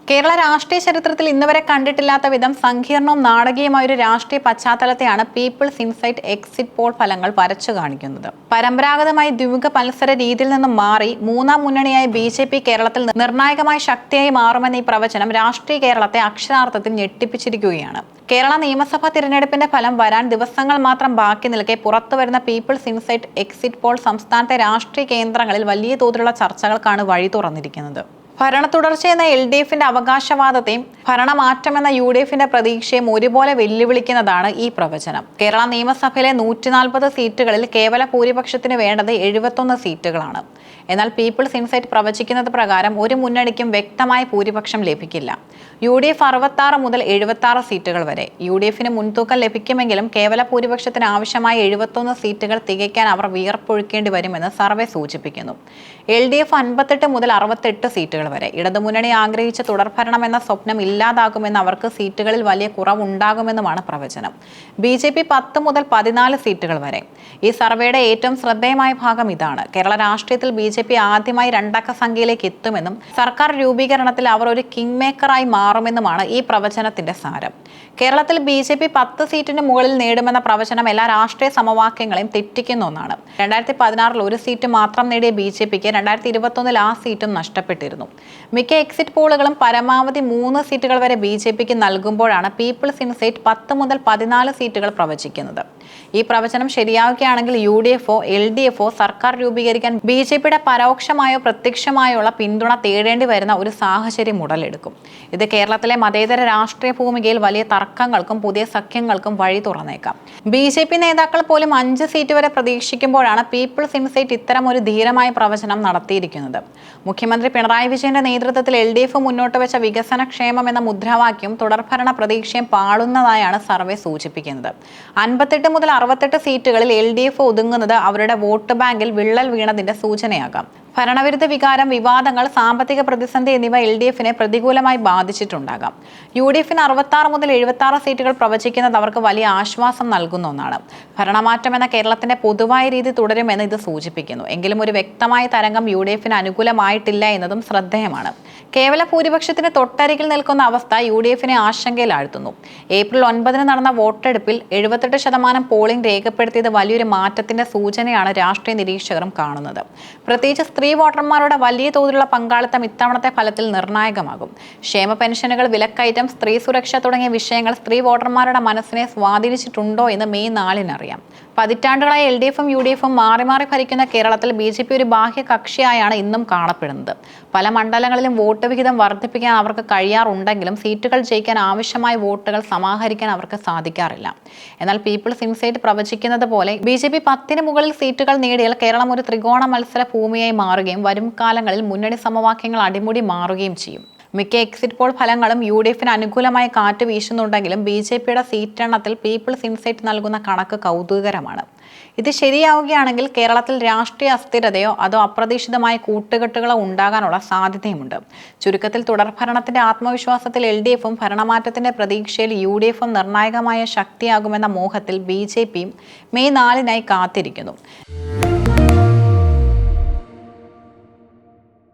കേരള രാഷ്ട്രീയ ചരിത്രത്തിൽ ഇന്നുവരെ കണ്ടിട്ടില്ലാത്ത വിധം സങ്കീർണവും നാടകീയമായ ഒരു രാഷ്ട്രീയ പശ്ചാത്തലത്തെയാണ് പീപ്പിൾസ് ഇൻസൈറ്റ് എക്സിറ്റ് പോൾ ഫലങ്ങൾ വരച്ചു കാണിക്കുന്നത്. പരമ്പരാഗതമായി ദ്വിമുഖ മത്സര രീതിയിൽ നിന്നും മാറി മൂന്നാം മുന്നണിയായ BJP കേരളത്തിൽ നിർണായകമായ ശക്തിയായി മാറുമെന്ന ഈ പ്രവചനം രാഷ്ട്രീയ കേരളത്തെ അക്ഷരാർത്ഥത്തിൽ ഞെട്ടിപ്പിച്ചിരിക്കുകയാണ്. കേരള നിയമസഭാ തിരഞ്ഞെടുപ്പിന്റെ ഫലം വരാൻ ദിവസങ്ങൾ മാത്രം ബാക്കി നിൽക്കെ പുറത്തുവരുന്ന പീപ്പിൾസ് ഇൻസൈറ്റ് എക്സിറ്റ് പോൾ സംസ്ഥാനത്തെ രാഷ്ട്രീയ കേന്ദ്രങ്ങളിൽ വലിയ തോതിലുള്ള ചർച്ചകൾക്കാണ് വഴി തുറന്നിരിക്കുന്നത്. ഭരണ തുടർച്ചയെന്ന LDFന്റെ അവകാശവാദത്തെയും ഭരണമാറ്റമെന്ന UDFന്റെ പ്രതീക്ഷയും ഒരുപോലെ വെല്ലുവിളിക്കുന്നതാണ് ഈ പ്രവചനം. കേരള നിയമസഭയിലെ 140 സീറ്റുകളിൽ കേവല ഭൂരിപക്ഷത്തിന് വേണ്ടത് 71 സീറ്റുകളാണ്. എന്നാൽ പീപ്പിൾസ് ഇൻസൈറ്റ് പ്രവചിക്കുന്നത് പ്രകാരം ഒരു മുന്നണിക്കും വ്യക്തമായ ഭൂരിപക്ഷം ലഭിക്കില്ല. UDF 66 മുതൽ 76 സീറ്റുകൾ വരെ. UDFന് മുൻതൂക്കം ലഭിക്കുമെങ്കിലും കേവല ഭൂരിപക്ഷത്തിന് ആവശ്യമായ 71 സീറ്റുകൾ തികയ്ക്കാൻ അവർ വിയർപ്പൊഴുക്കേണ്ടി വരുമെന്ന് സർവേ സൂചിപ്പിക്കുന്നു. LDF 58 മുതൽ 68 സീറ്റുകൾ വരെ. ഇടതുമുന്നണി ആഗ്രഹിച്ച തുടർഭരണം എന്ന സ്വപ്നം ഇല്ലാതാകുമെന്ന് അവർക്ക് സീറ്റുകളിൽ വലിയ കുറവുണ്ടാകുമെന്നുമാണ് പ്രവചനം. BJP 10 മുതൽ 14 സീറ്റുകൾ വരെ. ഈ സർവേയുടെ ഏറ്റവും ശ്രദ്ധേയമായ ഭാഗം ഇതാണ്. കേരള രാഷ്ട്രീയത്തിൽ BJP ആദ്യമായി 2 അക്ക സംഖ്യയിലേക്ക് എത്തുമെന്നും സർക്കാർ രൂപീകരണത്തിൽ അവർ ഒരു കിങ് മേക്കറായി മാറുമെന്നുമാണ് ഈ പ്രവചനത്തിന്റെ സാരം. കേരളത്തിൽ BJP 10 സീറ്റിന് മുകളിൽ നേടുമെന്ന പ്രവചനം എല്ലാ രാഷ്ട്രീയ സമവാക്യങ്ങളെയും തെറ്റിക്കുന്ന ഒന്നാണ്. 2016 ഒരു സീറ്റ് മാത്രം നേടിയ BJPക്ക് 2021 ആ സീറ്റും നഷ്ടപ്പെട്ടിരുന്നു. മിക്ക എക്സിറ്റ് പോളുകളും പരമാവധി 3 സീറ്റുകൾ വരെ BJPക്ക് നൽകുമ്പോഴാണ് പീപ്പിൾസ് ഇൻസൈറ്റ് 10 മുതൽ 14 സീറ്റുകൾ പ്രവചിക്കുന്നത്. ഈ പ്രവചനം ശരിയാവുകയാണെങ്കിൽ UDFO LDFO സർക്കാർ രൂപീകരിക്കാൻ BJPയുടെ പരോക്ഷമായോ പ്രത്യക്ഷമായോ ഉള്ള പിന്തുണ തേടേണ്ടി വരുന്ന ഒരു സാഹചര്യം ഉടലെടുക്കും. ഇത് കേരളത്തിലെ മതേതര രാഷ്ട്രീയ ഭൂമികയിൽ വലിയ തർക്കങ്ങൾക്കും പുതിയ സഖ്യങ്ങൾക്കും വഴി തുറന്നേക്കാം. BJP നേതാക്കൾ പോലും 5 സീറ്റ് വരെ പ്രതീക്ഷിക്കുമ്പോഴാണ് പീപ്പിൾസ് ഇൻസൈറ്റ് ഇത്തരം ഒരു ധീരമായ പ്രവചനം നടത്തിയിരിക്കുന്നത്. മുഖ്യമന്ത്രി പിണറായി വിജയന്റെ നേതൃത്വത്തിൽ LDF മുന്നോട്ട് വെച്ച വികസന ക്ഷേമം എന്ന മുദ്രാവാക്യം തുടർഭരണ പ്രതീക്ഷയും പാളുന്നതായാണ് സർവേ സൂചിപ്പിക്കുന്നത്. 58 മുതൽ 68 സീറ്റുകളിൽ LDF ഒതുങ്ങുന്നത് അവരുടെ വോട്ട് ബാങ്കിൽ വിള്ളൽ വീണതിന്റെ സൂചനയാകാം. ഭരണവിരുദ്ധ വികാരം, വിവാദങ്ങൾ, സാമ്പത്തിക പ്രതിസന്ധി എന്നിവ LDFനെ പ്രതികൂലമായി ബാധിച്ചിട്ടുണ്ടാകാം. UDFന് 66 മുതൽ 76 സീറ്റുകൾ പ്രവചിക്കുന്നത് അവർക്ക് വലിയ ആശ്വാസം നൽകുന്ന ഒന്നാണ്. ഭരണമാറ്റം എന്ന കേരളത്തിന്റെ പൊതുവായ രീതി തുടരുമെന്ന് ഇത് സൂചിപ്പിക്കുന്നു. എങ്കിലും ഒരു വ്യക്തമായ തരംഗം UDFന് അനുകൂലമായിട്ടില്ല എന്നതും ശ്രദ്ധേയമാണ്. കേവല ഭൂരിപക്ഷത്തിന് തൊട്ടരികിൽ നിൽക്കുന്ന അവസ്ഥ UDFനെ ആശങ്കയിലാഴ്ത്തുന്നു. ഏപ്രിൽ 9 നടന്ന വോട്ടെടുപ്പിൽ 78% പോളിംഗ് രേഖപ്പെടുത്തിയത് വലിയൊരു മാറ്റത്തിന്റെ സൂചനയാണ് രാഷ്ട്രീയ നിരീക്ഷകരും കാണുന്നത്. പ്രത്യേകിച്ച് സ്ത്രീ വോട്ടർമാരുടെ വലിയ തോതിലുള്ള പങ്കാളിത്തം ഇത്തവണത്തെ ഫലത്തിൽ നിർണായകമാകും. ക്ഷേമ പെൻഷനുകൾ, വിലക്കയറ്റം, സ്ത്രീ സുരക്ഷ തുടങ്ങിയ വിഷയങ്ങൾ സ്ത്രീ വോട്ടർമാരുടെ മനസ്സിനെ സ്വാധീനിച്ചിട്ടുണ്ടോ എന്ന് മെയ് 4 അറിയാം. പതിറ്റാണ്ടുകളായി LDFും UDFും മാറി മാറി ഭരിക്കുന്ന കേരളത്തിൽ BJP ഒരു ബാഹ്യ കക്ഷിയായാണ് ഇന്നും കാണപ്പെടുന്നത്. പല മണ്ഡലങ്ങളിലും വോട്ട് വിഹിതം വർദ്ധിപ്പിക്കാൻ അവർക്ക് കഴിയാറുണ്ടെങ്കിലും സീറ്റുകൾ ജയിക്കാൻ ആവശ്യമായ വോട്ടുകൾ സമാഹരിക്കാൻ അവർക്ക് സാധിക്കാറില്ല. എന്നാൽ പീപ്പിൾസ് ഇൻസൈറ്റ് പ്രവചിക്കുന്നത് പോലെ BJP 10ന് മുകളിൽ സീറ്റുകൾ നേടിയാൽ കേരളം ഒരു ത്രികോണ മത്സര ഭൂമിയായി മാറുകയും വരും കാലങ്ങളിൽ മുന്നണി സമവാക്യങ്ങൾ അടിമുടി മാറുകയും ചെയ്യും. മിക്ക എക്സിറ്റ് പോൾ ഫലങ്ങളും UDFന് അനുകൂലമായ കാറ്റ് വീശുന്നുണ്ടെങ്കിലും BJPയുടെ സീറ്റെണ്ണത്തിൽ പീപ്പിൾസ് ഇൻസൈറ്റ് നൽകുന്ന കണക്ക് കൗതുകകരമാണ്. ഇത് ശരിയാവുകയാണെങ്കിൽ കേരളത്തിൽ രാഷ്ട്രീയ അസ്ഥിരതയോ അതോ അപ്രതീക്ഷിതമായ കൂട്ടുകെട്ടുകളോ ഉണ്ടാകാനുള്ള സാധ്യതയുമുണ്ട്. ചുരുക്കത്തിൽ തുടർഭരണത്തിന്റെ ആത്മവിശ്വാസത്തിൽ LDFും ഭരണമാറ്റത്തിന്റെ പ്രതീക്ഷയിൽ UDFും നിർണായകമായ ശക്തിയാകുമെന്ന മോഹത്തിൽ BJPയും മെയ് 4 കാത്തിരിക്കുന്നു.